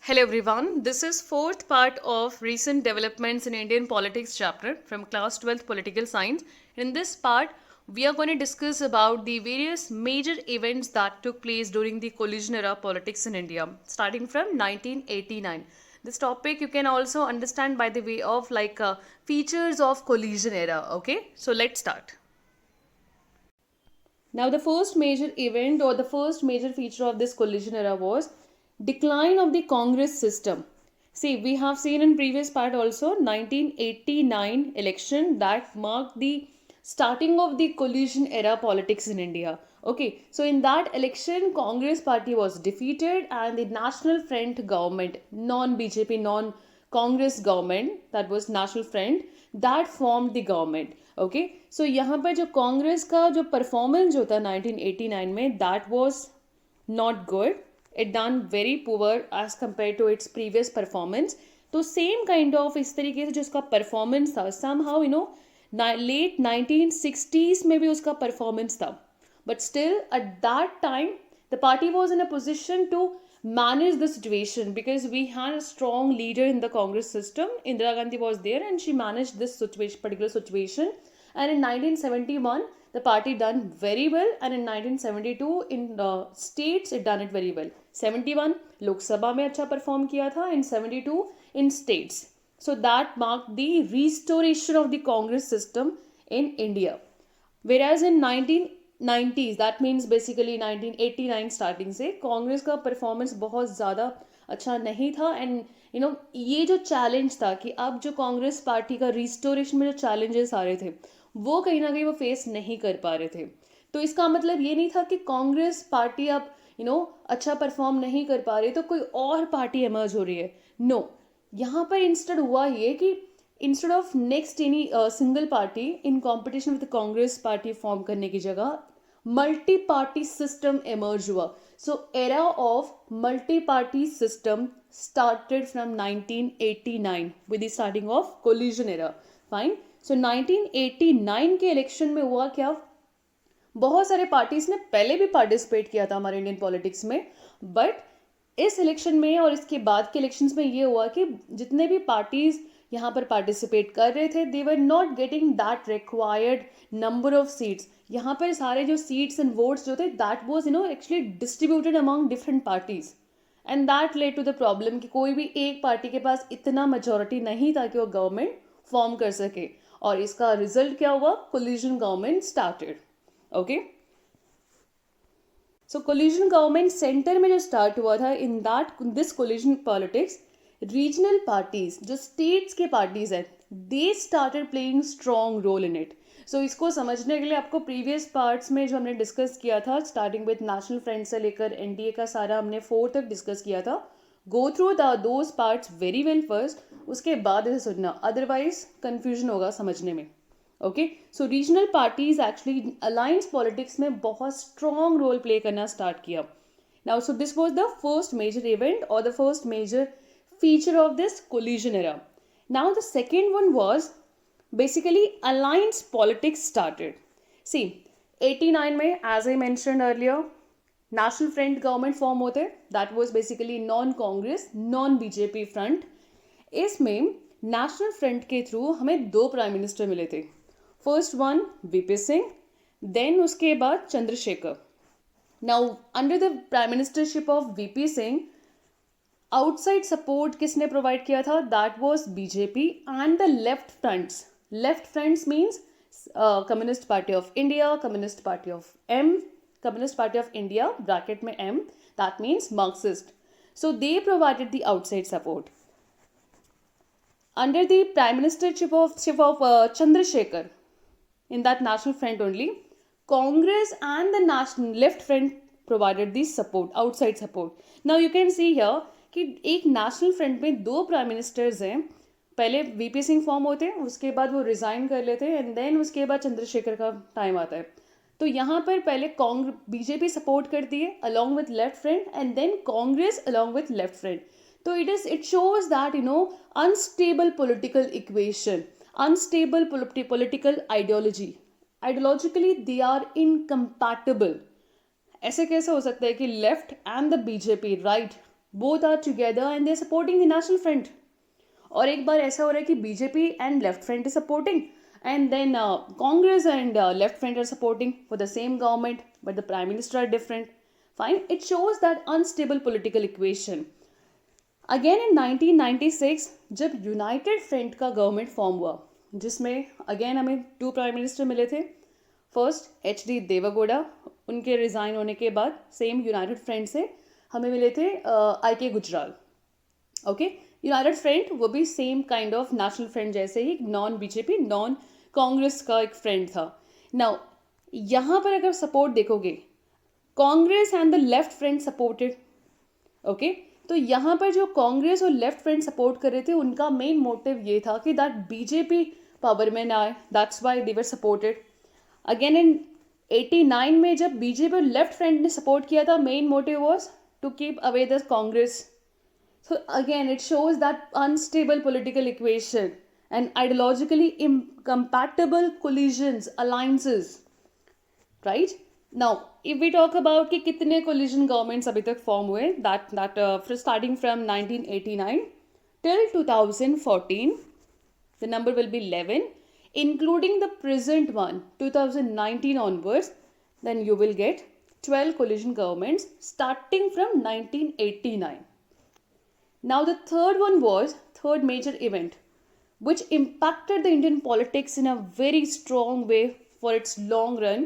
Hello everyone, this is fourth part of recent developments in Indian politics chapter from class 12th political science. In this part, we are going to discuss about the various major events that took place during the collision era politics in India, starting from 1989. This topic you can also understand by the way of features of collision era. Okay, so let's start. Now, the first major event or the first major feature of this collision era was decline of the Congress system. See, we have seen in previous part also 1989 election that marked the starting of the collision era politics in India. Okay, so in that election, Congress party was defeated and the National Front government, non-BJP, non-Congress government, that was National Front, that formed the government. Okay so यहाँ पर जो कांग्रेस का जो performance जो था 1989 में that was not good it done very poor as compare to its previous performance तो same kind of इस तरीके से जो उसका परफॉर्मेंस था सम हाउ लेट 1960s में भी उसका परफॉर्मेंस था but still at that time the party was in a position to manage the situation because we had a strong leader in the Congress system. Indira Gandhi was there and she managed this situation, particular situation. And in 1971, the party done very well. And in 1972, in the states, it done it very well. 71, Lok Sabha में अच्छा perform किया था. In 72, in states. So that marked the restoration of the Congress system in India. Whereas in 1990s, that means basically 1989 starting से कांग्रेस का performance बहुत ज़्यादा अच्छा नहीं था एंड ये जो चैलेंज था कि अब जो कांग्रेस पार्टी का रिस्टोरेशन में जो चैलेंजेस आ रहे थे वो कहीं ना कहीं वो फेस नहीं कर पा रहे थे तो इसका मतलब ये नहीं था कि कांग्रेस पार्टी अब अच्छा परफॉर्म नहीं कर पा रही तो कोई और पार्टी इमर्ज हो रही है नो यहाँ पर इंस्टेड हुआ ये कि instead of next any single party in competition with Congress party form करने की जगह मल्टी पार्टी सिस्टम इमर्ज हुआ so era of multi party system started from 1989 with the starting of collision era fine so 1989 के election में हुआ क्या बहुत सारे पार्टीज ने पहले भी पार्टिसिपेट किया था हमारे इंडियन पॉलिटिक्स में बट इस इलेक्शन में और इसके बाद के इलेक्शंस में ये हुआ कि जितने भी पार्टीज यहाँ पर पार्टिसिपेट कर रहे थे they were not getting that required number of seats यहाँ पर सारे जो सीट्स एंड वोट्स जो थे that was actually distributed among different parties and that led to the problem कि कोई भी एक पार्टी के पास इतना मेजोरिटी नहीं था कि वो गवर्नमेंट फॉर्म कर सके और इसका रिजल्ट क्या हुआ coalition government started okay so coalition government centre में जो स्टार्ट हुआ था in that this coalition politics regional parties जो स्टेट्स के पार्टीज हैं they started playing strong role in it so इसको समझने के लिए आपको प्रीवियस पार्ट्स में जो हमने डिस्कस किया था स्टार्टिंग विद नेशनल फ्रंट से लेकर एनडीए का सारा हमने 4 तक डिस्कस किया था go through those parts very well first उसके बाद इसे सुनना अदरवाइज कंफ्यूजन होगा समझने में okay so regional parties actually alliance politics में बहुत स्ट्रॉन्ग रोल प्ले करना स्टार्ट किया now so this was the first major event और the first major feature of this collision era. Now the second one was basically alliance politics started. See, 89 में as I mentioned earlier, National Front government form होते that was basically non-Congress, non-BJP front. इसमें National Front के through हमें 2 prime minister मिले थे first one VP Singh then उसके बाद Chandrashekhar now under the prime ministership of VP Singh outside support किसने प्रोवाइड किया था that was BJP and the left fronts means Communist Party of India Communist Party of M Communist Party of India bracket में M that means Marxist so they provided the outside support under the prime ministership of Chandrasekhar in that national front only Congress and the national left front provided the support outside support now you can see here कि एक national front में 2 prime ministers हैं पहले VP Singh form होते हैं उसके बाद वो रिजाइन कर लेते हैं एंड देन उसके बाद चंद्रशेखर का टाइम आता है तो यहाँ पर पहले बीजेपी सपोर्ट करती है along with left front and then Congress along with left front तो it shows that unstable political equation unstable political ideologically they are incompatible ऐसे कैसे हो सकता है कि left and the BJP right both are together and they're supporting the National Front. और एक बार ऐसा हो रहा है कि BJP and left front is supporting and then Congress and left front are supporting for the same government but the prime minister are different. Fine, it shows that unstable political equation. Again in 1996 जब united front का government form हुआ, जिसमें again हमें 2 prime minister मिले थे. First HD. Deve Gowda, उनके resign होने के बाद सेम यूनाइटेड फ्रंट से हमें मिले थे IK. Gujral. Okay, United front वो भी same kind of national front जैसे ही, नॉन बीजेपी नॉन कांग्रेस का एक फ्रंट था. नाउ यहाँ पर अगर सपोर्ट देखोगे, Congress and the left front supported. Okay, तो यहाँ पर जो कांग्रेस और लेफ्ट फ्रंट सपोर्ट कर रहे थे, उनका मेन मोटिव ये था कि दैट बीजेपी पावर में ना आए, that's why they were supported. Again in 89 में जब बीजेपी और लेफ्ट फ्रंट ने सपोर्ट किया था, main motive was to keep away the Congress. So again, it shows that unstable political equation and ideologically incompatible collisions, alliances, right? Now, if we talk about कि कितने collision governments अभी तक form हुए, starting from 1989 till 2014, the number will be 11, including the present one, 2019 onwards, then you will get 12 collision governments starting from 1989. Now the third major event which impacted the Indian politics in a very strong way for its long run.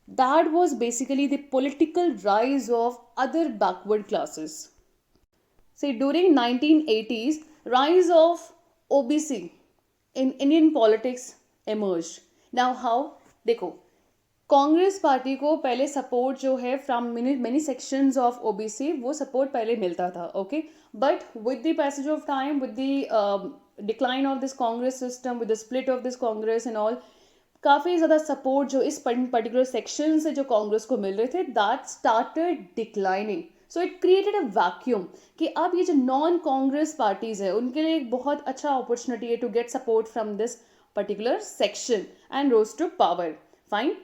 That was basically the political rise of other backward classes. See, during 1980s, rise of OBC in Indian politics emerged. Now how? देखो, Congress party को पहले support जो है from many sections of OBC, वो support पहले मिलता था. Okay, but with the passage of time, with the decline of this Congress system, with the split of this Congress and all, काफ़ी ज़्यादा सपोर्ट जो इस पर्टिकुलर सेक्शन से जो कांग्रेस को मिल रहे थे, that started declining. So it created a vacuum कि अब ये जो नॉन कांग्रेस पार्टीज है, उनके लिए एक बहुत अच्छा अपॉर्चुनिटी है to get support from this particular section and rose to power. Fine,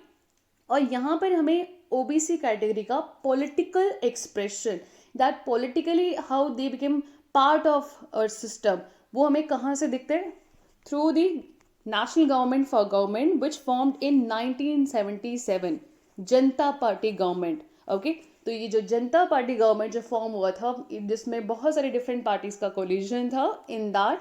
और यहाँ पर हमें ओबीसी कैटेगरी का political expression, that politically how they become part of our system, वो हमें कहाँ से दिखते हैं? Through the national government for government which formed in 1977, Janata party government. Okay, तो ये जो जनता पार्टी गवर्नमेंट जो फॉर्म हुआ था, जिसमें बहुत सारे डिफरेंट पार्टीज का कोलिजन था, इन दैट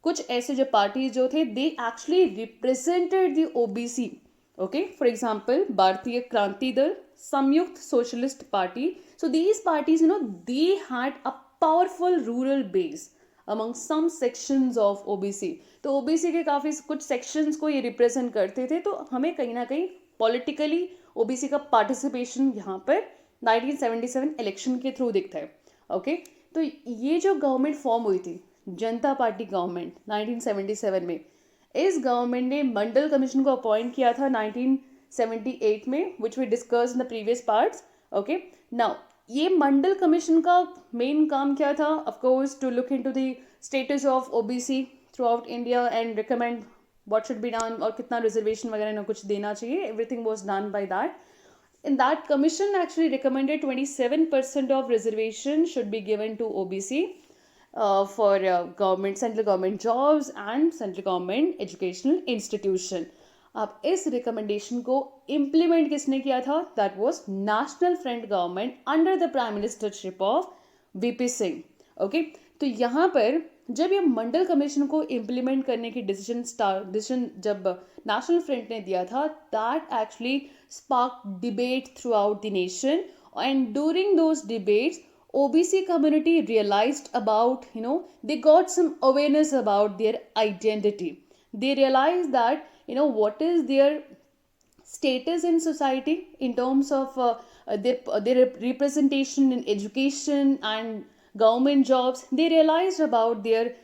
कुछ ऐसे जो पार्टीज जो थे, they actually represented the OBC. Okay, for example, Bharatiya Kranti Dal, Samyukt Socialist Party. So these parties, they had a powerful rural base among some sections of OBC. तो OBC के काफ़ी कुछ sections को ये represent करते थे, तो हमें कहीं ना कहीं politically OBC का participation यहाँ पर 1977 election के थ्रू दिखता है. Okay, तो ये जो गवर्नमेंट फॉर्म हुई थी, जनता पार्टी गवर्नमेंट 1977 में, इस गवर्नमेंट ने मंडल कमीशन को अपॉइंट किया था 1978 में, which we discuss in the previous parts. Okay, now ये मंडल कमीशन का मेन काम क्या था? Of course to look into the status of OBC throughout India and recommend what should be done, और कितना रिजर्वेशन वगैरह ना कुछ देना चाहिए. Everything was done by that. In that commission actually recommended 27% of reservation should be given to OBC for government, central government jobs and central government educational institution. अब इस recommendation को इम्प्लीमेंट किसने किया था? That was national front government under the prime ministership of VP Singh. Okay, तो यहाँ पर जब ये मंडल कमीशन को इम्प्लीमेंट करने की डिसीजन जब नेशनल फ्रंट ने दिया था, that actually sparked debate throughout the nation, and during those debates OBC community realized about, they got some awareness about their identity. They realized that, what is their status in society in terms of their representation in education and government jobs. They realized about their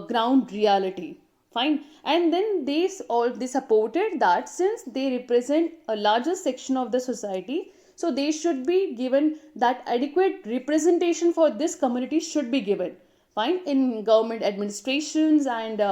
ground reality. Fine, and then they supported that since they represent a larger section of the society, so they should be given that adequate representation for this community should be given. Fine, in government administrations and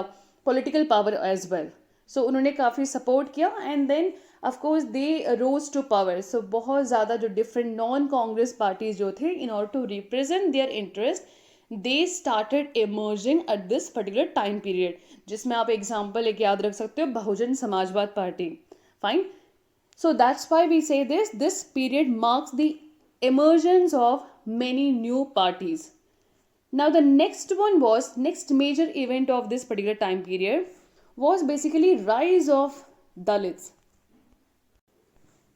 political power as well. So उन्होंने काफ़ी support किया, and then of course they rose to power. So बहुत ज़्यादा जो different non Congress parties जो थे, in order to represent their interest, they started emerging at this particular time period, जिसमें आप एग्जाम्पल एक याद रख सकते हो, बहुजन Samajwad party. Fine. So that's why we say this period marks the emergence of many new parties. Now the next major event of this particular time period was basically rise of Dalits.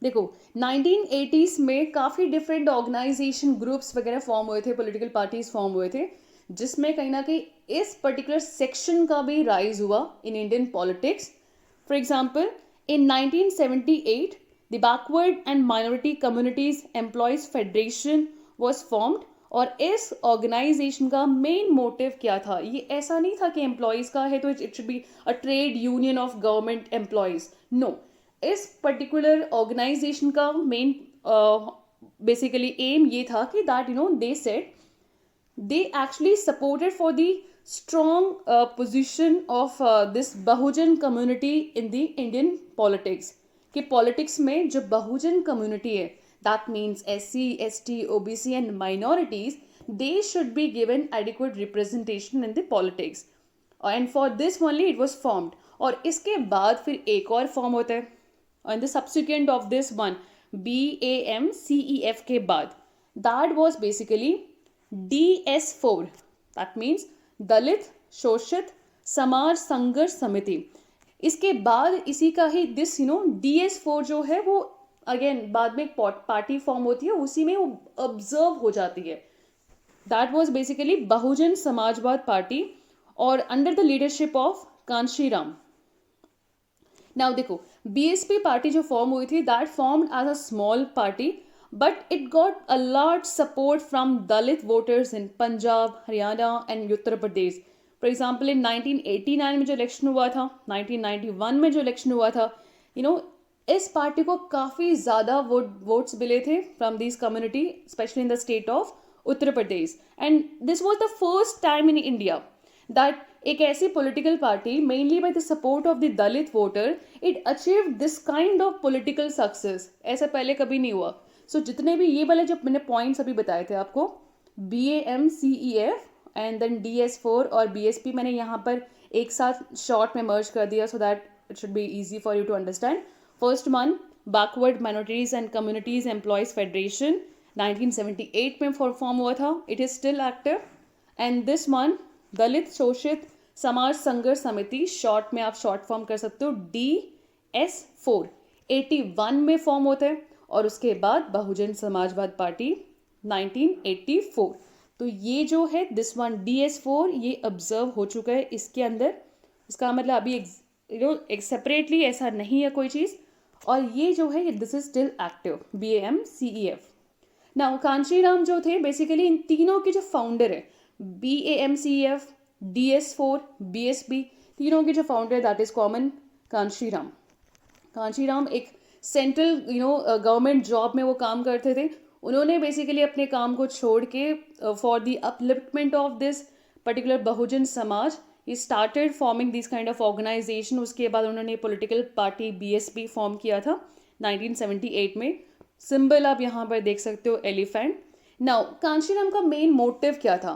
देखो 1980s में काफ़ी different organisation groups वगैरह form हुए थे, political parties form हुए थे, जिसमें कहीं ना कहीं इस पर्टिकुलर सेक्शन का भी राइज हुआ in Indian politics. For example, in 1978, the Backward and Minority Communities Employees Federation was formed. और इस ऑर्गेनाइजेशन का मेन मोटिव क्या था? ये ऐसा नहीं था कि एम्प्लॉयज़ का है तो it should be a trade union of government employees. No, इस पर्टिकुलर ऑर्गेनाइजेशन का मेन बेसिकली एम ये था कि that they said they actually supported for the strong position of this Bahujan community in the Indian politics. कि politics में जो बहुजन community है, that means SC, ST, OBC and minorities, they should be given adequate representation in the politics. And for this only it was formed. और इसके बाद फिर एक और फॉर्म होता है, and the subsequent of this one, BAMCEF के बाद, that was basically DS4, that means दलित शोषित समाज संघर्ष समिति. इसके बाद इसी का ही दिस DS4 जो है वो अगेन बाद में एक पार्टी फॉर्म होती है, उसी में वो ऑब्जर्व हो जाती है. That was basically Bahujan Samajwad Party और under the leadership of Kanshiram. Now देखो, BSP पार्टी जो फॉर्म हुई थी, that formed as a small party, but it got a large support from Dalit voters in Punjab, Haryana and Uttar Pradesh. For example, in 1989 में जो election हुआ था, 1991 में जो इलेक्शन हुआ था, इस पार्टी को काफ़ी ज़्यादा वोट्स मिले थे from this community, specially in the state of Uttar Pradesh. And this was the first time in India that एक ऐसी political party, mainly by the support of the Dalit voter, it achieve this kind of political success. ऐसा पहले कभी नहीं हुआ. सो जितने भी ये वाले जो मैंने पॉइंट्स अभी बताए थे आपको, BAMCEF एंड देन DS4 और BSP, मैंने यहाँ पर एक साथ शॉर्ट में मर्ज कर दिया so that it should be easy for you to understand. First one, backward minorities and communities employees federation, 1978 में फॉर्म हुआ था. It is still active. And this one, Dalit Shoshit Samaj संघर्ष समिति, शॉर्ट में आप शॉर्ट फॉर्म कर सकते हो DS4, 81 में फॉर्म होता है. और उसके बाद बहुजन समाजवाद पार्टी 1984. तो ये जो है दिस वन DS4, ये ऑब्जर्व हो चुका है इसके अंदर. इसका मतलब अभी एक सेपरेटली ऐसा नहीं है कोई चीज़. और ये जो है this is still active, BAMCEF. Now Kanshiram जो थे, बेसिकली इन तीनों के जो फाउंडर है, BAMCEF, DS4, BSP, तीनों के जो founder, that is common Kanshiram. Kanshiram एक सेंट्रल गवर्नमेंट जॉब में वो काम करते थे. उन्होंने बेसिकली अपने काम को छोड़ के for the upliftment of this particular Bahujan Samaj, he started forming this kind of organisation. उसके बाद उन्होंने पॉलिटिकल पार्टी BSP फॉर्म किया था 1978 में. सिंबल आप यहाँ पर देख सकते हो, एलिफेंट. नाउ कांशीराम का मेन मोटिव क्या था?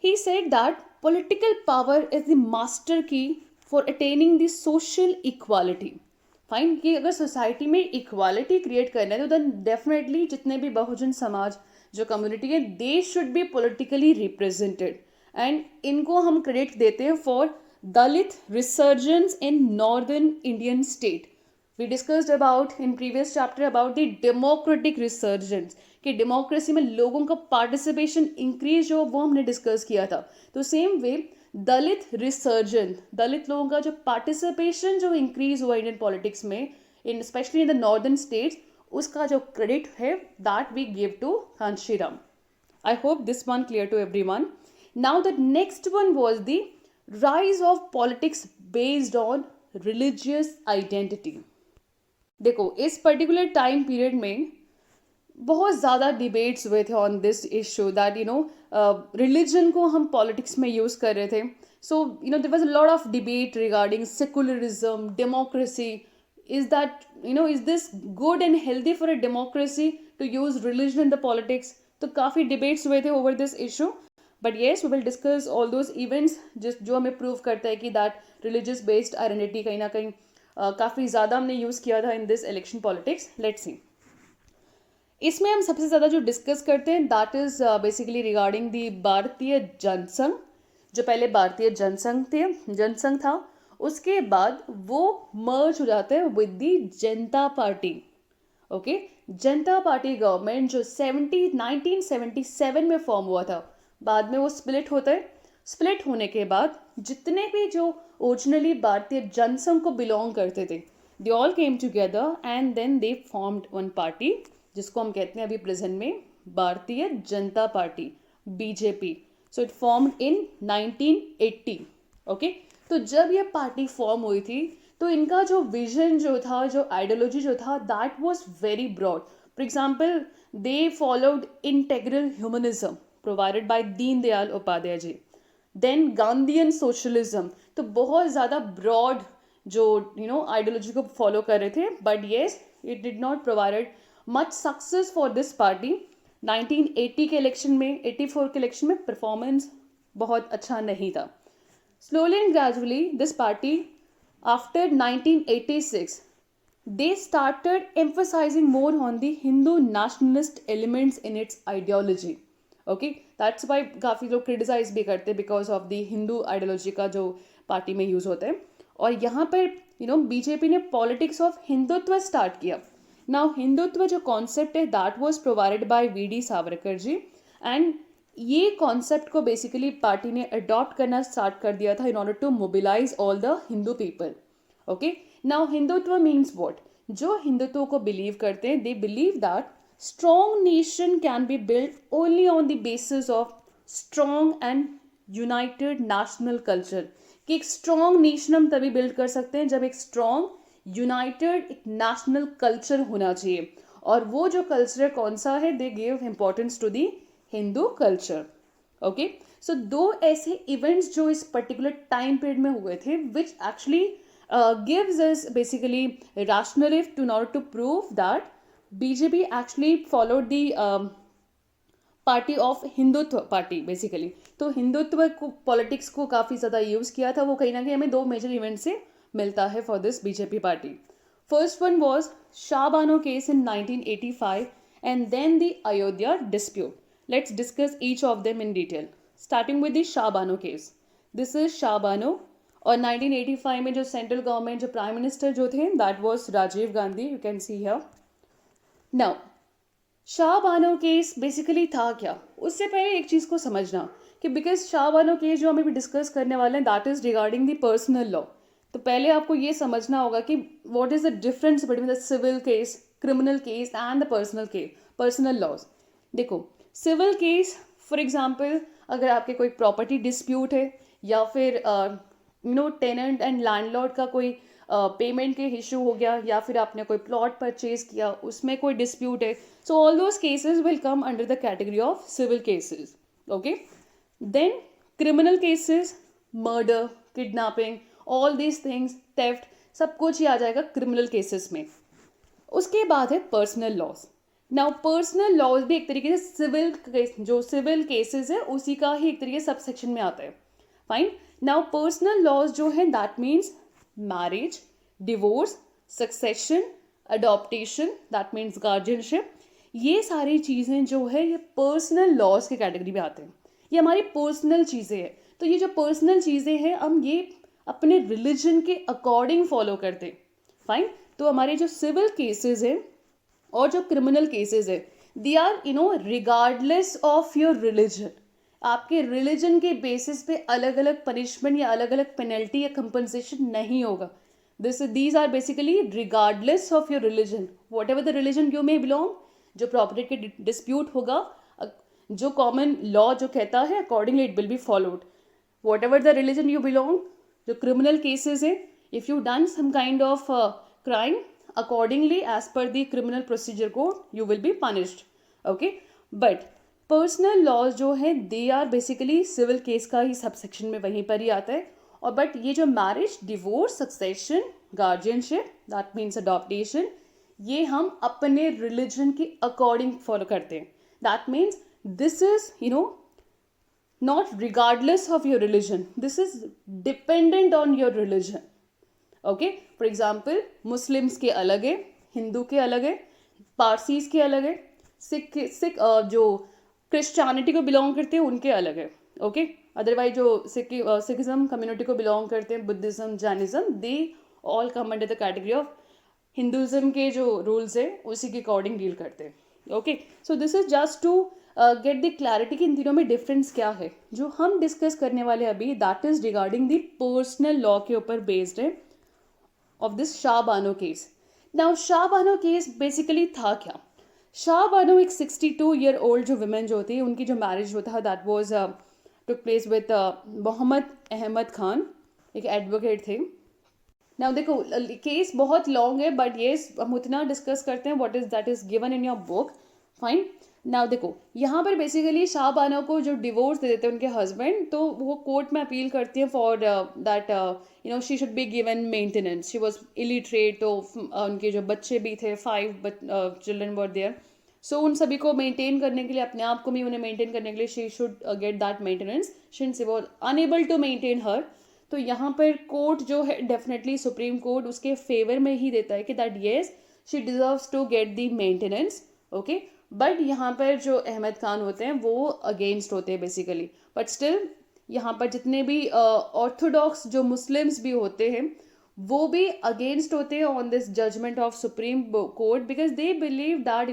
He said that political power is the master key for attaining the social equality. Fine, कि अगर सोसाइटी में इक्वालिटी क्रिएट करना है तो देन डेफिनेटली जितने भी बहुजन समाज जो कम्युनिटी है, they should be politically represented. And इनको हम क्रेडिट देते हैं for Dalit resurgence in northern Indian state. We discussed about in previous chapter about the democratic resurgence, कि डेमोक्रेसी में लोगों का पार्टिसिपेशन इंक्रीज हो, वो हमने डिस्कस किया था. तो सेम वे दलित रिसर्जन, दलित लोगों का जो पार्टिसिपेशन जो इंक्रीज हुआ इंडियन पॉलिटिक्स में, in specially in the northern states, उसका जो क्रेडिट है that we give to Kanshiram. I hope this one clear to everyone. Now the next one was the rise of politics based on religious identity. देखो, इस particular time period में बहुत ज़्यादा debates हुए थे on this issue that religion को हम politics में यूज़ कर रहे थे. So there was a lot of debate regarding secularism, democracy, is that, is this good and healthy for a democracy to use religion in the politics? तो काफ़ी debates हुए थे over this issue, but yes, we will discuss all those events just जो हमें prove करता है कि that religious based identity कहीं ना कहीं काफ़ी ज़्यादा हमने यूज़ किया था in this election politics. Let's see. इसमें हम सबसे ज़्यादा जो डिस्कस करते हैं that is basically regarding the भारतीय जनसंघ. जो पहले भारतीय जनसंघ था, उसके बाद वो मर्ज हो जाता है with the Janata party. Okay, Janata party government जो 1977 में फॉर्म हुआ था, बाद में वो स्प्लिट होता है. स्प्लिट होने के बाद जितने भी जो ओरिजिनली भारतीय जनसंघ को बिलोंग करते थे, they all came together and then they formed one party, जिसको हम कहते हैं अभी प्रेजेंट में Bharatiya Janata Party, BJP. So it formed in 1980. Okay, तो जब ये पार्टी फॉर्म हुई थी तो इनका जो विजन जो था, जो आइडियोलॉजी जो था, that was very broad. For example, they followed integral humanism provided by Deendayal Upadhyay ji. Then Gandhian socialism, तो बहुत ज़्यादा ब्रॉड जो आइडियोलॉजी को फॉलो कर रहे थे. But yes, it did not provided much success for this party. 1980 के इलेक्शन में, 84 के इलेक्शन में परफॉर्मेंस बहुत अच्छा नहीं था. Slowly and gradually this party after 1986 they started emphasizing more on the Hindu nationalist elements in its ideology. Okay, that's why काफ़ी लोग क्रिटिसाइज भी करते हैं because of the Hindu ideology का जो पार्टी में यूज़ होता है. और यहाँ पर बीजेपी ने पॉलिटिक्स ऑफ हिंदुत्व स्टार्ट किया. नाउ हिंदुत्व जो कॉन्सेप्ट है that was provided by V D. Savarkar ji, and ये कॉन्सेप्ट को बेसिकली पार्टी ने अडॉप्ट करना स्टार्ट कर दिया था in order to mobilise all the Hindu people. Okay, now Hindutva means what? जो हिंदुत्व को बिलीव करते हैं, they believe that strong nation can be build only on the basis of strong and united national culture. कि एक strong nation हम तभी build कर सकते हैं जब एक स्ट्रॉन्ग यूनाइटेड एक नेशनल कल्चर होना चाहिए. और वो जो कल्चर कौन सा है? They give importance to the Hindu culture. Okay, so दो ऐसे इवेंट्स जो इस पर्टिकुलर टाइम पीरियड में हुए थे which actually gives us basically rationale to in order to prove that BJP actually followed the party of Hindutva party basically. तो हिंदुत्व को politics को काफ़ी ज़्यादा यूज़ किया था. वो कहीं ना कहीं हमें दो मेजर इवेंट से मिलता है for this BJP party. First one was Shah Bano case in 1985 and then the Ayodhya dispute. Let's discuss each of them in detail, starting with the Shah Bano case. This is Shah Bano. और 1985 में जो सेंट्रल गवर्नमेंट जो प्राइम मिनिस्टर जो थे that was Rajiv Gandhi. You can see here. Now Shah Bano case basically था क्या? उससे पहले एक चीज़ को समझना कि बिकॉज शाहबानो केस जो हम अभी डिस्कस करने वाले हैं that is regarding the personal law. तो पहले आपको ये समझना होगा कि what is the difference between the civil case, criminal case and the personal laws. देखो, सिविल केस फॉर एग्जाम्पल अगर आपके कोई प्रॉपर्टी डिस्प्यूट है या फिर टेनेंट एंड लैंडलॉर्ड का कोई पेमेंट के इशू हो गया या फिर आपने कोई प्लॉट परचेज किया उसमें कोई डिस्प्यूट है, so all those cases will come under the category of civil cases. Okay, then criminal cases, murder, kidnapping, all these things, theft, सब कुछ ही आ जाएगा क्रिमिनल केसेस में. उसके बाद है personal laws. Now personal laws भी एक तरीके से सिविल केस, जो सिविल केसेस है उसी का ही एक तरीके से सब सेक्शन में आता है. फाइन. नाउ पर्सनल लॉज जो है that means marriage, divorce, succession, adaptation, that means guardianship. ये सारी चीज़ें जो है ये पर्सनल लॉज के कैटेगरी में आते हैं. ये हमारी पर्सनल चीज़ें हैं. तो ये जो पर्सनल चीज़ें हैं हम ये अपने रिलीजन के अकॉर्डिंग फॉलो करते हैं. फाइन. तो हमारे जो सिविल केसेस हैं और जो क्रिमिनल केसेस है they are regardless of your religion. आपके रिलीजन के बेसिस पे अलग अलग पनिशमेंट या अलग अलग पेनल्टी या कंपनसेशन नहीं होगा. These are basically regardless of your religion. Whatever the religion you may belong, जो प्रॉपर्टी के डिस्प्यूट होगा, जो कॉमन लॉ जो कहता है accordingly it will be followed. Whatever the religion you belong. जो क्रिमिनल केसेस है, if you done some kind of crime accordingly as per the criminal procedure code you will be punished. Okay, but personal laws जो है they are basically civil case का ही sub section में वहीं पर ही आता है. और बट ये जो marriage, divorce, succession guardianship, that means adaptation, ये हम अपने रिलीजन के अकॉर्डिंग फॉलो करते हैं. That means this is not regardless of your religion, this is dependent on your religion. Okay, for example, Muslims के अलग है, हिंदू के अलग है, पारसीज के अलग है, सिख जो क्रिश्चियनिटी को बिलोंग करते हैं उनके अलग है. ओके, अदरवाइज जो सिखिज्म कम्युनिटी को बिलोंग करते हैं, Buddhism, Jainism, they all come under the category of Hinduism के जो रूल्स है उसी के अकॉर्डिंग डील करते हैं. Okay, so this is just to get the clarity कि इन तीनों में डिफरेंस क्या है. जो हम डिस्कस करने वाले अभी, that is regarding the personal law के ऊपर बेस्ड है of this Shah Bano case. Now Shah Bano case basically था क्या? शाह बानो एक 62 ईयर ओल्ड जो वुमेन जो होती है, उनकी जो मैरिज होता है that was took place with Mohammad Ahmad Khan, एक एडवोकेट थे. नाउ देखो केस बहुत लॉन्ग है, बट ये हम उतना डिस्कस करते हैं what is that is given in your book. Fine. Now देखो यहाँ पर बेसिकली शाह बानो को जो डिवोर्स दे देते हैं उनके हस्बैंड, तो वो कोर्ट में अपील करती हैं for that she should be given maintenance. She was illiterate, तो उनके जो बच्चे भी थे, 5 चिल्ड्रन वर देयर. सो उन सभी को मेंटेन करने के लिए, अपने आप को भी उन्हें मेंटेन करने के लिए, she should get that maintenance. Since she was unable to maintain her, तो यहाँ पर कोर्ट जो है डेफिनेटली सुप्रीम कोर्ट उसके फेवर में ही देता है कि that yes she deserves to get the maintenance. Okay, but यहाँ पर जो अहमद खान होते हैं वो अगेंस्ट होते हैं बेसिकली. बट स्टिल यहाँ पर जितने भी ऑर्थोडॉक्स जो मुस्लिम्स भी होते हैं वो भी अगेंस्ट होते हैं on this judgement of supreme court, because they believe that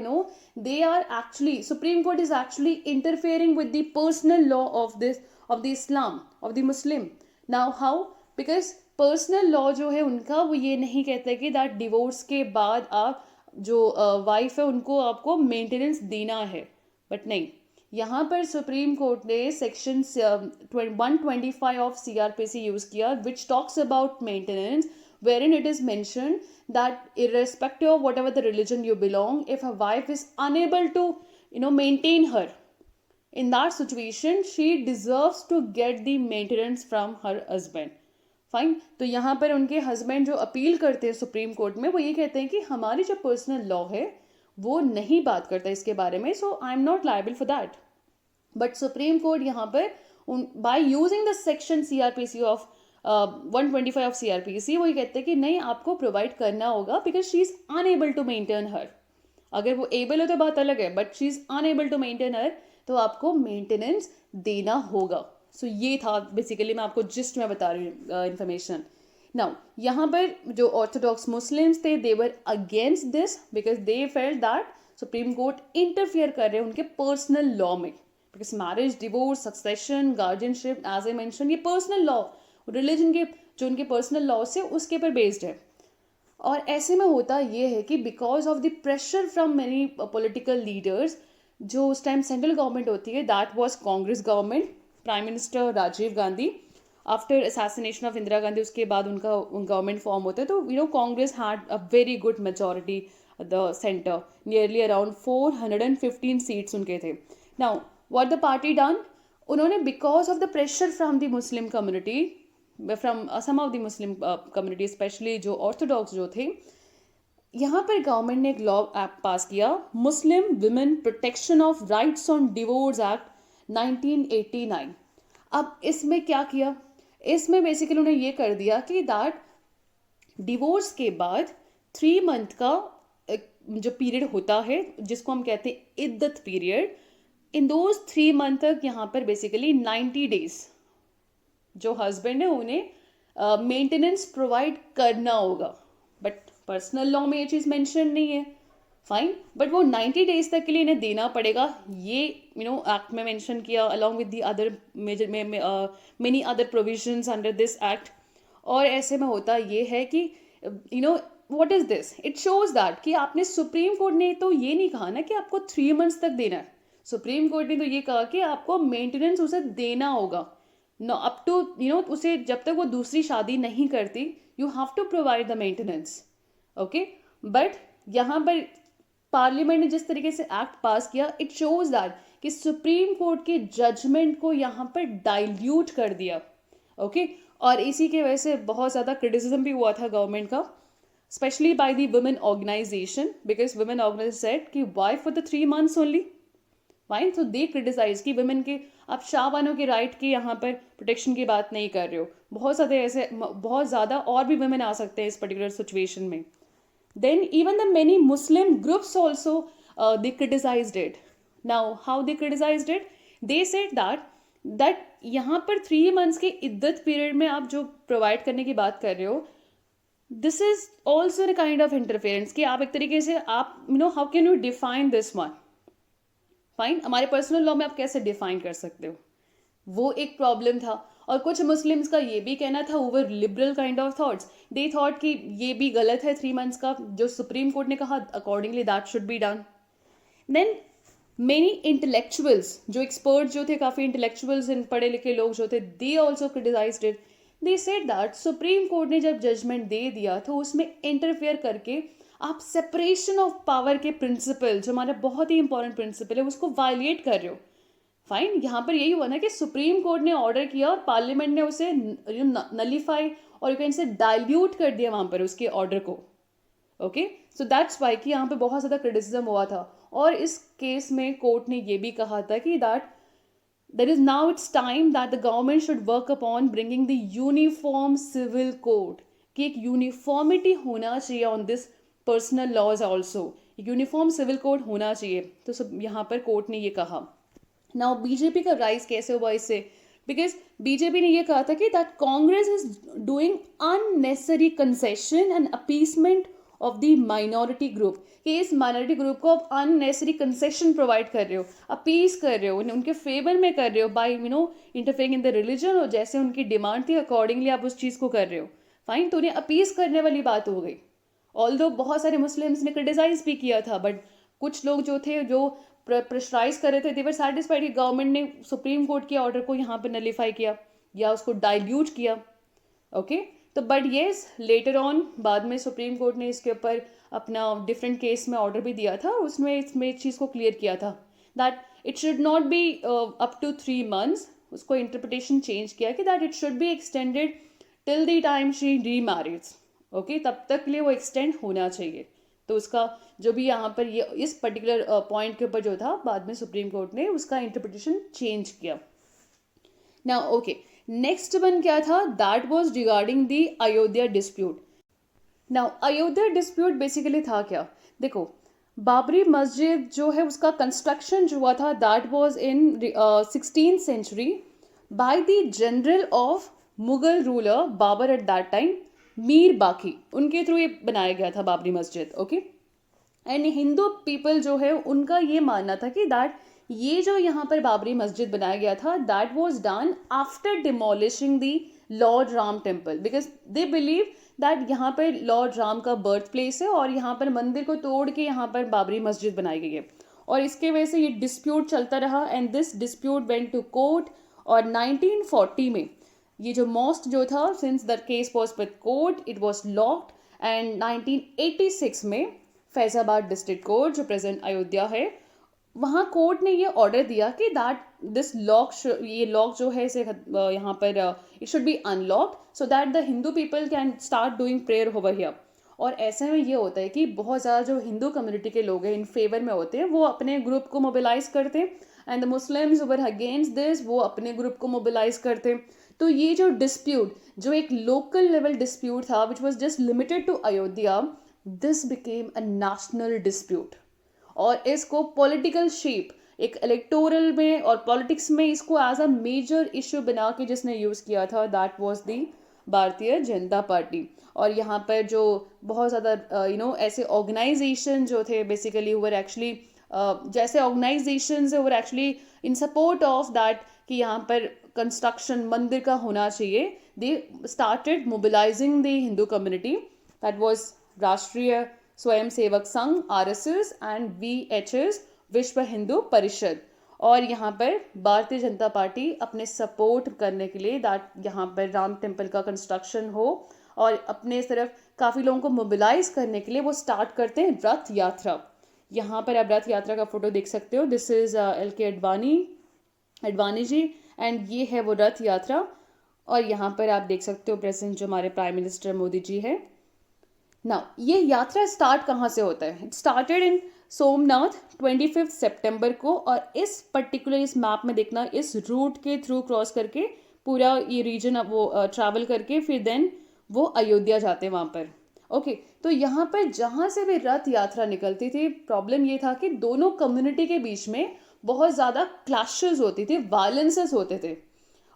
they are actually, supreme court is actually interfering with the personal law of the Islam, of the Muslim. Now how? Because personal law जो है उनका वो ये नहीं कहता कि that divorce के बाद आप जो वाइफ है उनको आपको मेंटेनेंस देना है. बट नहीं, यहाँ पर सुप्रीम कोर्ट ने सेक्शन 125 ऑफ CRPC यूज किया, which talks about maintenance, wherein it is mentioned that irrespective of whatever the religion you belong, if a wife is unable to maintain her, in that situation she deserves to get the maintenance from her husband. Fine. तो यहाँ पर उनके husband जो appeal करते हैं supreme court में, वो ये कहते हैं कि हमारी जो पर्सनल लॉ है वो नहीं बात करता इसके बारे में, so I am not liable for that. But Supreme Court यहाँ पर by using the section CRPC of 125 of CRPC वो ये कहते हैं कि नहीं, आपको प्रोवाइड करना होगा, because she is unable to maintain her. अगर वो एबल हो तो बात अलग है, but she is unable to maintain her, तो आपको मेंटेनेंस देना होगा. सो ये था बेसिकली, मैं आपको जिस्ट में बता रही हूँ इन्फॉर्मेशन. नाउ यहाँ पर जो ऑर्थोडॉक्स मुस्लिम्स थे, they were against this because they felt that Supreme Court interfere कर रहे हैं उनके पर्सनल लॉ में. Because marriage, divorce, succession, guardianship, as a mention, ये पर्सनल लॉ, रिलीजन के जो उनके पर्सनल लॉ से उसके पर बेस्ड है. और ऐसे में होता ये है कि because of the pressure from many political leaders, जो उस टाइम सेंट्रल गवर्नमेंट होती है, that was Congress government, prime minister Rajiv Gandhi. After assassination of Indira Gandhi, उसके बाद उनका गवर्नमेंट फॉर्म होता है. तो Congress had a very good majority the centre, nearly around 415 seats उनके थे. Now what the party done, उन्होंने because of the pressure from the Muslim community, from some of the Muslim community, specially जो Orthodox जो थे, यहाँ पर government ने एक लॉ एक्ट पास किया, Muslim women protection of rights on divorce act 1989. अब इसमें क्या किया, इसमें बेसिकली उन्होंने ये कर दिया कि दैट डिवोर्स के बाद 3 मंथ का जो पीरियड होता है, जिसको हम कहते हैं इद्दत पीरियड, इन दोज 3 मंथ तक यहाँ पर बेसिकली 90 डेज जो हस्बैंड है उन्हें मेंटेनेंस प्रोवाइड करना होगा. बट पर्सनल लॉ में ये चीज़ मेंशन नहीं है. फाइन, बट वो 90 डेज तक के लिए इन्हें देना पड़ेगा, ये एक्ट में मेंशन किया along with the other major many other provisions under this act. और ऐसे में होता ये है कि what is this, it shows that कि आपने, सुप्रीम कोर्ट ने तो ये नहीं कहा ना कि आपको 3 मंथ्स तक देना है. सुप्रीम कोर्ट ने तो ये कहा कि आपको मेंटेनेंस उसे देना होगा, नो अप टू उसे जब तक वो दूसरी शादी नहीं करती, you have to provide the maintenance. Okay, but यहाँ पर पार्लियामेंट ने जिस तरीके से एक्ट पास किया, इट शोज दैट कि सुप्रीम कोर्ट के जजमेंट को यहाँ पर डाइल्यूट कर दिया. ओके और इसी के वजह से बहुत ज़्यादा क्रिटिसिज्म भी हुआ था गवर्नमेंट का, specially by the women organisation, because women organisation said कि why for the 3 months only, fine, तो दे क्रिटिसाइज कि वुमेन के, आप शाहबानों के राइट की यहाँ पर प्रोटेक्शन की बात नहीं कर रहे हो, बहुत सारे ऐसे बहुत ज़्यादा और भी वुमेन आ सकते हैं इस पर्टिकुलर सिचुएशन में. Then even the many Muslim groups also they criticized it. Now how they criticized it? They said that यहाँ पर 3 months के इद्दत पीरियड में आप जो प्रोवाइड करने की बात कर रहे हो, this is also a kind of interference कि आप एक तरीके से आप how can you define this one. Fine, हमारे पर्सनल लॉ में आप कैसे डिफाइन कर सकते हो, वो एक प्रॉब्लम था. और कुछ मुस्लिम्स का ये भी कहना था, over liberal kind of thoughts, they thought कि ये भी गलत है 3 months का, जो सुप्रीम कोर्ट ने कहा accordingly that should be done. Then many intellectuals, जो एक्सपर्ट जो थे, काफ़ी इंटेलेक्चुअल्स इन पढ़े लिखे लोग जो थे, they also criticised it. They said that Supreme court ने जब जजमेंट दे दिया तो उसमें इंटरफेयर करके आप सेपरेशन ऑफ पावर के प्रिंसिपल, जो हमारा बहुत ही इंपॉर्टेंट प्रिंसिपल है, उसको वायलेट कर रहे हो. फाइन, यहाँ पर यही हुआ ना कि सुप्रीम कोर्ट ने ऑर्डर किया और पार्लियामेंट ने उसे नलीफाई और यू कैन से डाइल्यूट कर दिया वहाँ पर उसके ऑर्डर को. ओके, सो दैट्स वाई कि यहाँ पे बहुत ज़्यादा क्रिटिसिज्म हुआ था. और इस केस में कोर्ट ने ये भी कहा था कि that is now it's time that the government should work upon bringing the uniform civil code, कि एक यूनिफॉर्मिटी होना चाहिए on this personal laws also, uniform civil code होना चाहिए. तो सब यहाँ पर कोर्ट ने ये कहा. नाउ बीजेपी का राइज कैसे हुआ इससे? बिकॉज बीजेपी ने ये कहा था कि that Congress is doing unnecessary concession and appeasement of the minority group, कि इस माइनॉरिटी ग्रुप को आप अननेसेसरी कंसेशन प्रोवाइड कर रहे हो, अपीस कर रहे हो, उनके फेवर में कर रहे हो by interfering in the religion, और जैसे उनकी डिमांड थी अकॉर्डिंगली आप उस चीज़ को कर रहे हो. फाइन, तो उन्हें अपीस करने वाली बात हो गई. ऑल्दो बहुत सारे मुस्लिम्स ने क्रिटिसाइज भी किया था, बट कुछ लोग जो थे जो प्रेशराइज कर रहे थे, दे वर सैटिस्फाइड कि गवर्नमेंट ने सुप्रीम कोर्ट के ऑर्डर को यहाँ पर नलीफाई किया या उसको डाइल्यूट किया. ओके, तो बट येस लेटर ऑन बाद में सुप्रीम कोर्ट ने इसके ऊपर अपना डिफरेंट केस में ऑर्डर भी दिया था, उसमें इसमें इस चीज़ को क्लियर किया था that it should not be up to 3 months. उसको इंटरप्रिटेशन चेंज किया कि that it should be extended till the time she re marriage. Okay, तब तक के लिए वो एक्सटेंड होना चाहिए. तो उसका जो भी यहाँ पर ये इस पर्टिकुलर पॉइंट के ऊपर जो था, बाद में सुप्रीम कोर्ट ने उसका इंटरप्रिटेशन चेंज किया. नाउ ओके, नेक्स्ट वन क्या था? That was regarding the Ayodhya dispute. Now Ayodhya dispute basically था क्या? देखो, बाबरी मस्जिद जो है उसका कंस्ट्रक्शन जो हुआ था that was in 16th century by the general of Mughal ruler Babur at that time, Mir Baqi, उनके थ्रू ये बनाया गया था बाबरी मस्जिद. ओके, एंड हिंदू पीपल जो है उनका ये मानना था कि दैट ये जो यहाँ पर बाबरी मस्जिद बनाया गया था that was done after demolishing the Lord Ram temple, because they believe that यहाँ पर लॉर्ड राम का बर्थ प्लेस है और यहाँ पर मंदिर को तोड़ के यहाँ पर बाबरी मस्जिद बनाई गई है. और इसके वजह से ये डिस्प्यूट चलता रहा and this dispute went to court. और 1940 में ये जो मॉस्क जो था, since the case was with court, it was locked. And 1986 में फैजाबाद डिस्ट्रिक्ट कोर्ट जो प्रेजेंट अयोध्या है, वहाँ कोर्ट ने ये ऑर्डर दिया कि दैट दिस लॉक, ये लॉक जो है इसे यहाँ पर it should be unlocked so that the Hindu people can start doing prayer over here. और ऐसे में ये होता है कि बहुत ज़्यादा जो हिंदू कम्युनिटी के लोग हैं इन फेवर में होते हैं, वो अपने ग्रुप को मोबिलाइज करते हैं, and the Muslims were against this, वो अपने ग्रुप को मोबिलाइज करते हैं. तो ये जो डिस्प्यूट, जो एक लोकल लेवल डिस्प्यूट था which was just limited to Ayodhya, this became a national dispute. और इसको पॉलिटिकल शेप, एक इलेक्टोरल में और पॉलिटिक्स में इसको एज अ मेजर इशू बना के जिसने यूज़ किया था दैट वाज द भारतीय जनता पार्टी. और यहाँ पर जो बहुत ज़्यादा ऐसे ऑर्गेनाइजेशन जो थे बेसिकली वर एक्चुअली जैसे organisation were actually in support of that कि यहाँ पर कंस्ट्रक्शन मंदिर का होना चाहिए, they started mobilising the Hindu community. That was Rashtriya Swayam Sevak Sangh RSS and VHS विश्व हिंदू परिषद. और यहाँ पर भारतीय जनता पार्टी अपने सपोर्ट करने के लिए दैट यहाँ पर राम टेम्पल का कंस्ट्रक्शन हो और अपने तरफ काफ़ी लोगों को मोबिलाइज करने के लिए वो स्टार्ट करते हैं रथ यात्रा. यहाँ पर आप रथ यात्रा का फोटो देख सकते हो. This is LK Advani ji, and ये है वो रथ यात्रा. और यहाँ पर आप देख सकते हो प्रेजेंट जो हमारे प्राइम मिनिस्टर मोदी जी है। नाउ ये यात्रा स्टार्ट कहाँ से होता है? इट स्टार्टेड इन सोमनाथ 25 सितंबर को, और इस पर्टिकुलर इस मैप में देखना इस रूट के थ्रू क्रॉस करके पूरा ये रीजन अब वो ट्रैवल करके फिर देन वो अयोध्या जाते हैं वहाँ पर। ओके तो यहाँ पर जहाँ से भी रथ यात्रा निकलती थी, प्रॉब्लम ये था कि दोनों कम्युनिटी के बीच में बहुत ज़्यादा क्लैशेस होती थी, वायलेंसेस होते थे।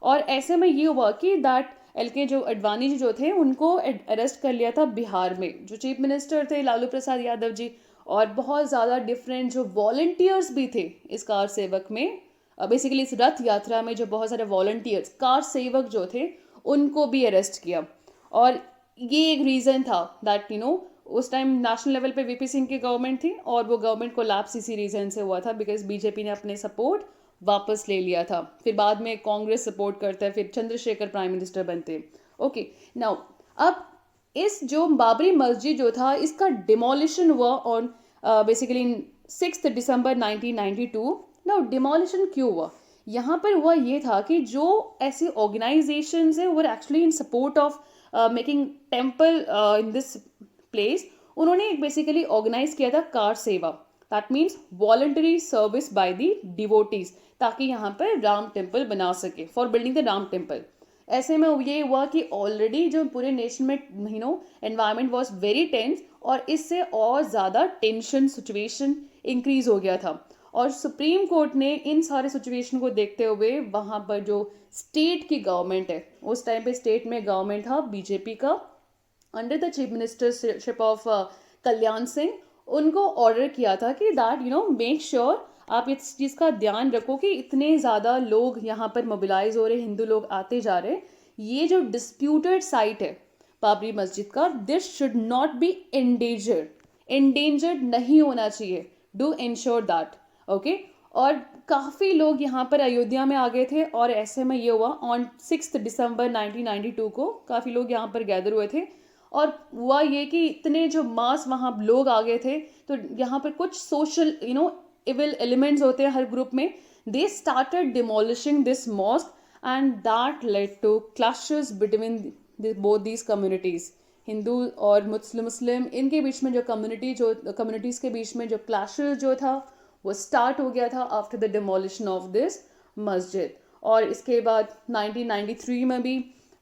और ऐसे में ये हुआ कि दैट एल.के. जो अडवाणी जी जो थे उनको अरेस्ट कर लिया था बिहार में, जो चीफ मिनिस्टर थे लालू प्रसाद यादव जी, और बहुत ज़्यादा डिफरेंट जो वॉलंटियर्स भी थे इस कार सेवक में, बेसिकली इस रथ यात्रा में जो बहुत सारे वॉलंटियर्स कार सेवक जो थे उनको भी अरेस्ट किया। और ये एक रीज़न था दैट उस टाइम नेशनल लेवल पे वीपी सिंह की गवर्नमेंट थी, और वो गवर्नमेंट कोलैप्स इसी रीज़न से हुआ था बिकॉज बीजेपी ने अपने सपोर्ट वापस ले लिया था। फिर बाद में कांग्रेस सपोर्ट करता है, फिर चंद्रशेखर प्राइम मिनिस्टर बनते हैं। ओके नाउ अब इस जो बाबरी मस्जिद जो था इसका डिमोलिशन हुआ on basically 6 December 1992। Now demolition क्यों हुआ? यहाँ पर हुआ ये था कि जो ऐसी ऑर्गेनाइजेशंस हैं वो actually in support of making temple in this place, उन्होंने एक बेसिकली ऑर्गेनाइज किया था कार सेवा, that means voluntary service by the devotees, ताकि यहाँ पर राम टेम्पल बना सके, for building the Ram temple. ऐसे में ये हुआ कि ऑलरेडी जो पूरे नेशन में एनवायरनमेंट वॉज वेरी टेंस, और इससे और ज़्यादा टेंशन सिचुएशन इंक्रीज हो गया था। और सुप्रीम कोर्ट ने इन सारे सिचुएशन को देखते हुए वहाँ पर जो स्टेट की गवर्नमेंट है, उस टाइम पे स्टेट में गवर्नमेंट था बीजेपी का under the chief ministership of Kalyan Singh, उनको ऑर्डर किया था कि दैट मेक श्योर आप इस चीज़ का ध्यान रखो कि इतने ज़्यादा लोग यहाँ पर मोबिलाइज हो रहे, हिंदू लोग आते जा रहे, ये जो डिस्प्यूटेड साइट है बाबरी मस्जिद का, this should not B endangered नहीं होना चाहिए, डू इंश्योर दैट। ओके और काफ़ी लोग यहाँ पर अयोध्या में आ गए थे, और ऐसे में ये हुआ ऑन 6 दिसंबर 1992 को काफ़ी लोग यहाँ पर गैदर हुए थे, और हुआ ये कि इतने जो मास वहाँ लोग आ गए थे, तो यहाँ पर कुछ सोशल इविल एलिमेंट्स होते हैं हर ग्रुप में, they started demolishing this mosque, and that led to clashes between both these communities, Hindu और मुस्लिम इनके बीच में जो कम्युनिटीज़ के बीच में जो क्लैशेस जो था वो स्टार्ट हो गया था after the demolition of this मस्जिद। और इसके बाद 1993 में भी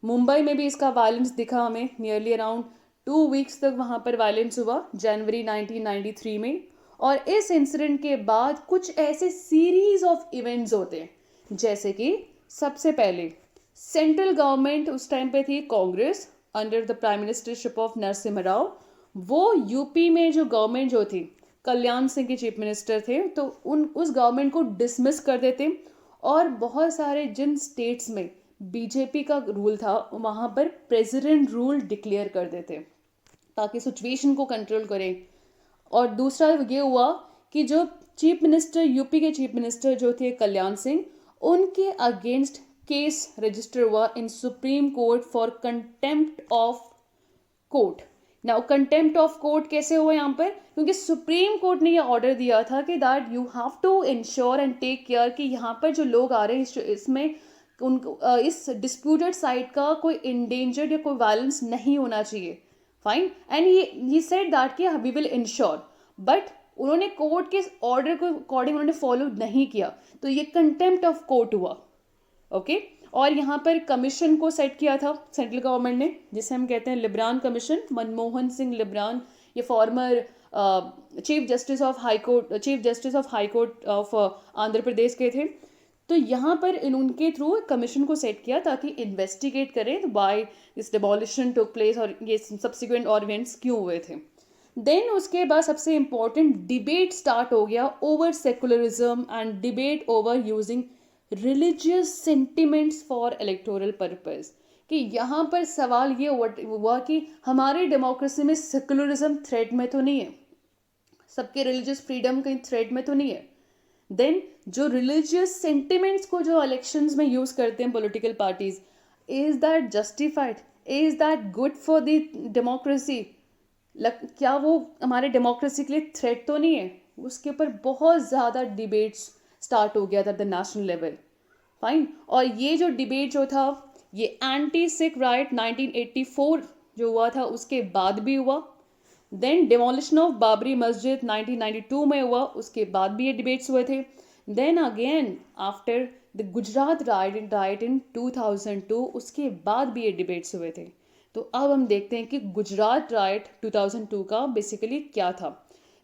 मुंबई में भी इसका वायलेंस दिखा हमें, नियरली अराउंड 2 वीक्स तक वहाँ पर वायलेंस हुआ जनवरी 1993 में। और इस इंसिडेंट के बाद कुछ ऐसे सीरीज ऑफ इवेंट्स होते हैं, जैसे कि सबसे पहले सेंट्रल गवर्नमेंट उस टाइम पे थी Congress under the prime ministership of Narasimha Rao, वो यूपी में जो गवर्नमेंट जो थी कल्याण सिंह के चीफ मिनिस्टर थे, तो उस गवर्नमेंट को डिसमिस कर देते, और बहुत सारे जिन स्टेट्स में बीजेपी का रूल था वहाँ पर प्रेसिडेंट रूल डिक्लेयर कर देते ताकि सिचुएशन को कंट्रोल करें। और दूसरा ये हुआ कि जो चीफ मिनिस्टर यूपी के चीफ मिनिस्टर जो थे कल्याण सिंह, उनके अगेंस्ट केस रजिस्टर हुआ in Supreme Court for contempt of court. Now contempt of court कैसे हुआ यहाँ पर? क्योंकि सुप्रीम कोर्ट ने ये ऑर्डर दिया था कि that you have to ensure and take care कि यहाँ पर जो लोग आ रहे हैं इसमें उनको इस डिस्प्यूटेड साइट का कोई इंडेंजर्ड या कोई वायलेंस नहीं होना चाहिए। Fine, and he said that कि वी विल इंश्योर, बट उन्होंने कोर्ट के ऑर्डर को अकॉर्डिंग उन्होंने फॉलो नहीं किया, तो ये कंटेम्प्ट ऑफ कोर्ट हुआ। ओके और यहाँ पर कमीशन को सेट किया था सेंट्रल गवर्नमेंट ने, जिसे हम कहते हैं लिब्रान कमीशन, मनमोहन सिंह लिब्रान, ये former chief justice of high court of Andhra Pradesh के थे। तो यहाँ पर उनके थ्रू कमीशन को सेट किया ताकि इन्वेस्टिगेट करें why this demolition took place और ये सब्सिक्वेंट और इवेंट्स क्यों हुए थे। देन उसके बाद सबसे इम्पोर्टेंट डिबेट स्टार्ट हो गया over secularism and debate over using religious sentiments for electoral purpose, कि यहाँ पर सवाल ये हुआ कि हमारे डेमोक्रेसी में सेकुलरिज्म थ्रेट में तो नहीं है, सबके रिलीजियस फ्रीडम कहीं थ्रेट में तो नहीं है। देन जो रिलीजियस सेंटिमेंट्स को जो इलेक्शंस में यूज करते हैं political parties, is that justified, is that good for the democracy, क्या वो हमारे डेमोक्रेसी के लिए थ्रेट तो नहीं है? उसके ऊपर बहुत ज़्यादा डिबेट्स स्टार्ट हो गया था द नेशनल लेवल। फाइन, और ये जो डिबेट जो था ये एंटी सिख राइट 1984 जो हुआ था उसके बाद भी हुआ। देन डिमोलिशन ऑफ बाबरी मस्जिद 1992 में हुआ, उसके बाद भी ये डिबेट्स हुए थे। Then again after the Gujarat riot in 2002, उसके बाद भी ये डिबेट्स हुए थे। तो अब हम देखते हैं कि गुजरात राइट 2002 का बेसिकली क्या था।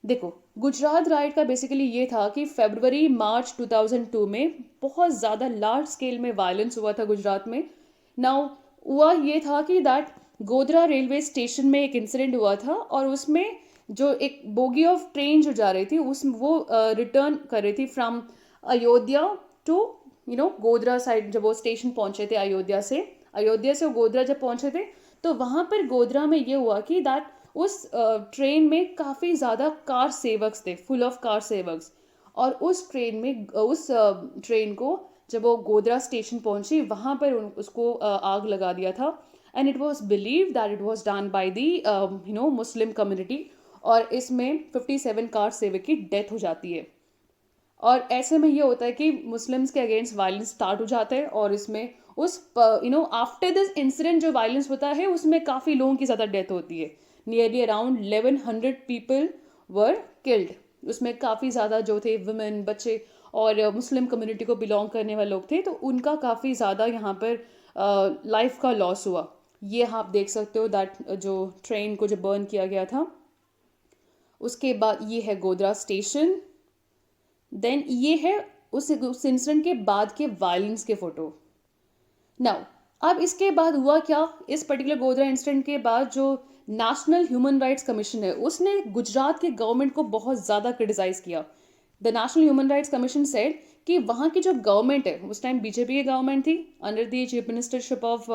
देखो, गुजरात राइट का बेसिकली ये था कि फरवरी मार्च 2002 में बहुत ज़्यादा लार्ज स्केल में वायलेंस हुआ था गुजरात में। नाउ हुआ ये था कि दैट गोधरा रेलवे स्टेशन में एक इंसिडेंट हुआ था और उसमें जो एक बोगी ऑफ ट्रेन जो जा रही थी उस वो रिटर्न कर रही थी from Ayodhya to Godhra side. जब वो स्टेशन पहुंचे थे अयोध्या से वो गोधरा जब पहुंचे थे, तो वहां पर गोधरा में ये हुआ कि दैट उस ट्रेन में काफ़ी ज़्यादा कार सेवक्स थे, फुल ऑफ कार सेवक्स। और उस ट्रेन में उस ट्रेन को जब वो गोधरा स्टेशन पहुंची वहां पर उसको आग लगा दिया था। And it was believe that it was done by the Muslim community. और इसमें 57 कार सेवक की डेथ हो जाती है। और ऐसे में ये होता है कि मुस्लिम्स के अगेंस्ट वायलेंस स्टार्ट हो जाता है और इसमें उस आफ्टर दिस इंसिडेंट जो वायलेंस होता है उसमें काफ़ी लोगों की ज़्यादा डेथ होती है। Nearly around 1100 people were killed. उसमें काफ़ी ज़्यादा जो थे वुमेन, बच्चे और मुस्लिम कम्युनिटी को बिलोंग करने वाले लोग थे, तो उनका काफ़ी ज़्यादा यहाँ पर लाइफ का लॉस हुआ। ये आप देख सकते हो दैट जो ट्रेन को जो बर्न किया गया था। उसके बाद ये है गोधरा स्टेशन। देन ये है उस इंसिडेंट के बाद के वायलेंस के फोटो। नाउ अब इसके बाद हुआ क्या, इस पर्टिकुलर गोधरा इंसिडेंट के बाद जो नेशनल ह्यूमन राइट्स कमीशन है उसने गुजरात के गवर्नमेंट को बहुत ज़्यादा क्रिटिसाइज किया। The national human rights commission said कि वहाँ की जो गवर्नमेंट है, उस टाइम बीजेपी की गवर्नमेंट थी under the chief ministership of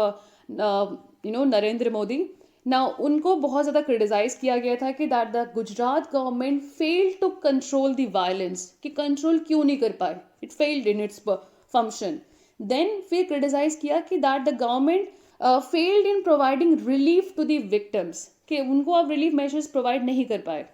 Narendra Modi. ना उनको बहुत ज़्यादा क्रिटिसाइज किया गया था कि that the Gujarat government failed to control the violence, कि कंट्रोल क्यों नहीं कर पाए, it failed in its function. Then फिर क्रिटिसाइज किया कि that the government failed in providing relief to the victims, कि उनको अब रिलीफ मेजर्स प्रोवाइड नहीं कर पाए।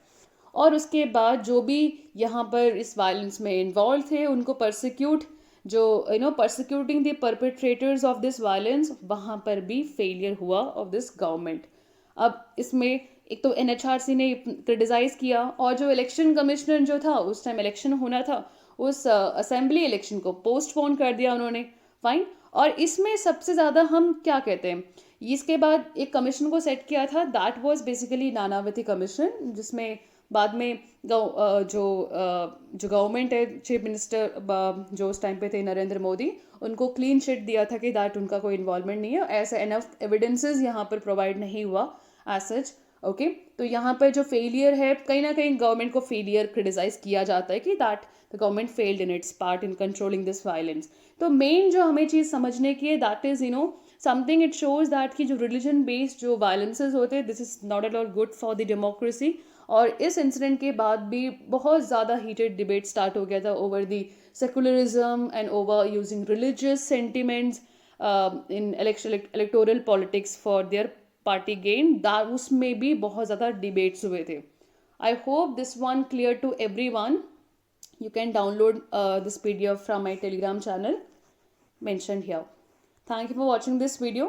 और उसके बाद जो भी यहाँ पर इस वायलेंस में इन्वॉल्व थे उनको परसिक्यूट, जो persecuting the perpetrators of this violence, वहाँ पर भी फेलियर हुआ ऑफ दिस गवर्नमेंट। अब इसमें एक तो एनएचआरसी ने क्रिटिसाइज किया और जो इलेक्शन कमिश्नर जो था उस टाइम इलेक्शन होना था, उस असेंबली इलेक्शन को पोस्टपोन कर दिया उन्होंने। फाइन। और इसमें सबसे ज़्यादा हम क्या कहते हैं, इसके बाद एक कमीशन को सेट किया था, that was basically Nanavati commission, जिसमें बाद में जो गवर्नमेंट है, चीफ मिनिस्टर जो उस टाइम पे थे नरेंद्र मोदी, उनको क्लीन चिट दिया था कि दैट उनका कोई इन्वॉल्वमेंट नहीं है, ऐसे एनफ एविडेंसेस यहाँ पर प्रोवाइड नहीं हुआ एज सच। ओके, तो यहाँ पर जो फेलियर है, कहीं ना कहीं गवर्नमेंट को फेलियर क्रिटिसाइज किया जाता है कि that the government failed in it's part in controlling this violence. तो मेन जो हमें चीज़ समझने की है, that is something it shows that कि जो रिलीजन बेस्ड जो वायलेंसेज होते हैं, this is not at all good for the democracy. और इस इंसिडेंट के बाद भी बहुत ज़्यादा हीटेड डिबेट स्टार्ट हो गया था over the secularism and over using religious sentiments in electoral politics for their party gain, उसमें भी बहुत ज़्यादा डिबेट्स हुए थे। I hope this one clear to everyone. You can download this PDF from my Telegram channel mentioned here. Thank you for watching this video.